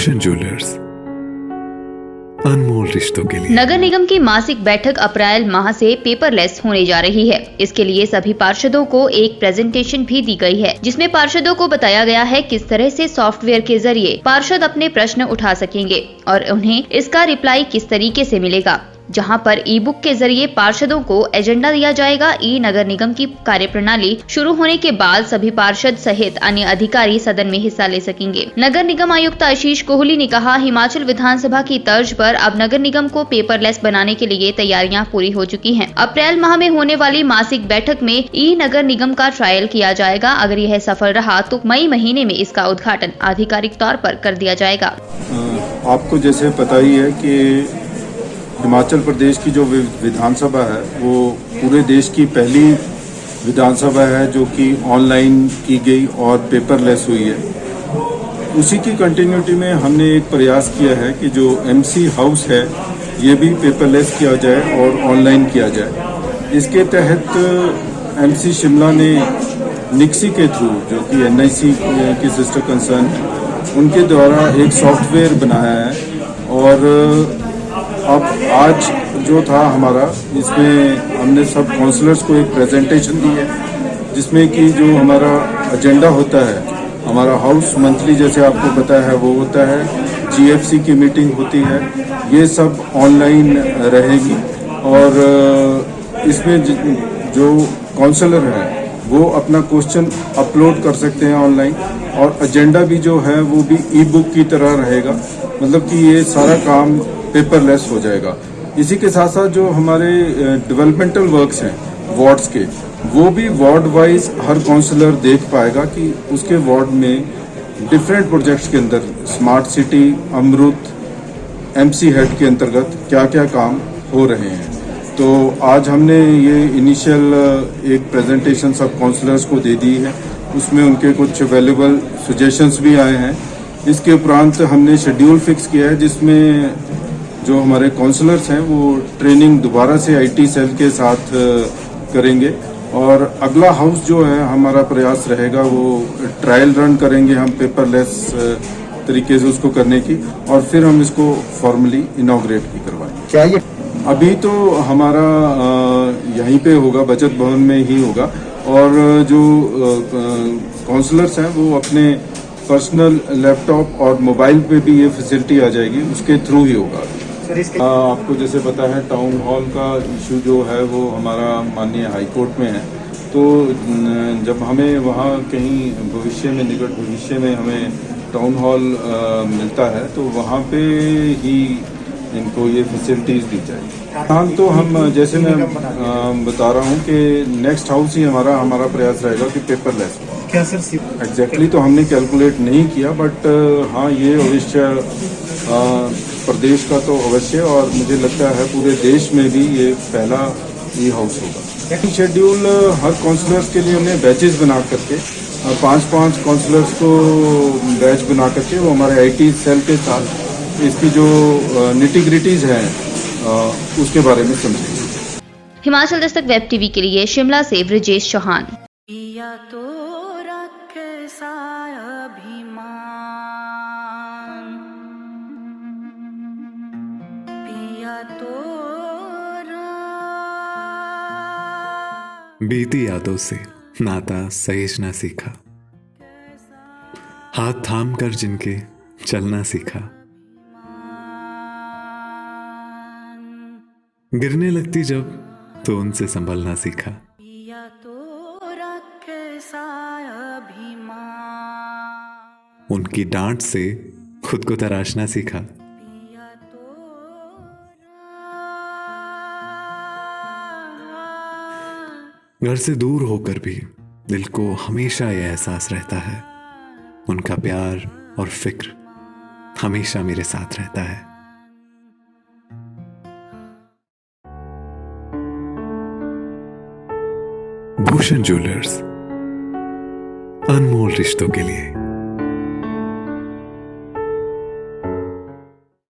Bhushan jewellers, अनमोल रिश्तों के लिए। नगर निगम की मासिक बैठक अप्रैल माह से पेपरलेस होने जा रही है। इसके लिए सभी पार्षदों को एक प्रेजेंटेशन भी दी गई है, जिसमें पार्षदों को बताया गया है किस तरह से सॉफ्टवेयर के जरिए पार्षद अपने प्रश्न उठा सकेंगे और उन्हें इसका रिप्लाई किस तरीके से मिलेगा। जहां पर ई बुक के जरिए पार्षदों को एजेंडा दिया जाएगा। ई नगर निगम की कार्यप्रणाली शुरू होने के बाद सभी पार्षद सहित अन्य अधिकारी सदन में हिस्सा ले सकेंगे। नगर निगम आयुक्त आशीष कोहली ने कहा, हिमाचल विधानसभा की तर्ज पर अब नगर निगम को पेपरलेस बनाने के लिए तैयारियां पूरी हो चुकी हैं। अप्रैल माह में होने वाली मासिक बैठक में ई नगर निगम का ट्रायल किया जाएगा। अगर यह सफल रहा तो मई महीने में इसका उद्घाटन आधिकारिक तौर पर कर दिया जाएगा। आपको जैसे पता ही है कि हिमाचल प्रदेश की जो विधानसभा है वो पूरे देश की पहली विधानसभा है जो कि ऑनलाइन की गई और पेपरलेस हुई है। उसी की कंटिन्यूटी में हमने एक प्रयास किया है कि जो एमसी हाउस है ये भी पेपरलेस किया जाए और ऑनलाइन किया जाए। इसके तहत एमसी शिमला ने निक्सी के थ्रू, जो कि एनआईसी की सिस्टर कंसर्न, उनके द्वारा एक सॉफ्टवेयर बनाया है। और अब आज जो था हमारा, इसमें हमने सब काउंसलर्स को एक प्रेजेंटेशन दी है जिसमें कि जो हमारा एजेंडा होता है, हमारा हाउस मंथली जैसे आपको पता है वो होता है, जीएफसी की मीटिंग होती है, ये सब ऑनलाइन रहेगी। और इसमें जो काउंसलर है वो अपना क्वेश्चन अपलोड कर सकते हैं ऑनलाइन, और एजेंडा भी जो है वो भी ई बुक की तरह रहेगा, मतलब कि ये सारा काम पेपरलेस हो जाएगा। इसी के साथ साथ जो हमारे डेवलपमेंटल वर्क्स हैं वार्ड्स के, वो भी वार्ड वाइज हर काउंसलर देख पाएगा कि उसके वार्ड में डिफरेंट प्रोजेक्ट्स के अंदर स्मार्ट सिटी, अमृत, एमसी हेड के अंतर्गत क्या क्या काम हो रहे हैं। तो आज हमने ये इनिशियल एक प्रेजेंटेशन सब काउंसलर्स को दे दी है, उसमें उनके कुछ वैल्यूबल सजेशंस भी आए हैं। इसके उपरांत हमने शेड्यूल फिक्स किया है जिसमें जो हमारे काउंसलर्स हैं वो ट्रेनिंग दोबारा से आईटी सेल के साथ करेंगे। और अगला हाउस जो है हमारा प्रयास रहेगा वो ट्रायल रन करेंगे हम पेपरलेस तरीके से उसको करने की, और फिर हम इसको फॉर्मली इनॉग्रेट भी करवाएंगे। क्या ये अभी तो हमारा यहीं पे होगा, बचत भवन में ही होगा, और जो काउंसलर्स हैं वो अपने पर्सनल लैपटॉप और मोबाइल पे भी ये फैसिलिटी आ जाएगी, उसके थ्रू ही होगा। आपको जैसे पता है टाउन हॉल का इशू जो है वो हमारा माननीय हाई कोर्ट में है। तो जब हमें वहाँ कहीं भविष्य में, निकट भविष्य में हमें टाउन हॉल मिलता है तो वहाँ पे ही इनको ये फैसिलिटीज दी जाएगी। हाँ, तो हम जैसे मैं बता रहा हूँ कि नेक्स्ट हाउस ही हमारा प्रयास रहेगा कि पेपरलेस हो। क्या सर एग्जैक्टली तो हमने कैलकुलेट नहीं किया, बट हाँ ये अवश्य प्रदेश का तो अवश्य, और मुझे लगता है पूरे देश में भी ये पहला ई हाउस होगा। शेड्यूल हर काउंसलर्स के लिए हमने बैचेस बना करके 5-5 काउंसलर्स को बैच बना करके वो हमारे आईटी सेल के साथ इसकी जो निटिग्रिटीज हैं उसके बारे में समझेंगे। हिमाचल दस्तक वेब टीवी के लिए शिमला से ब्रजेश चौहान। बीती यादों से नाता सहेजना सीखा, हाथ थाम कर जिनके चलना सीखा, गिरने लगती जब तो उनसे संभलना सीखा, उनकी डांट से खुद को तराशना सीखा, घर से दूर होकर भी दिल को हमेशा यह एहसास रहता है, उनका प्यार और फिक्र हमेशा मेरे साथ रहता है। भूषण ज्वेलर्स, अनमोल रिश्तों के लिए।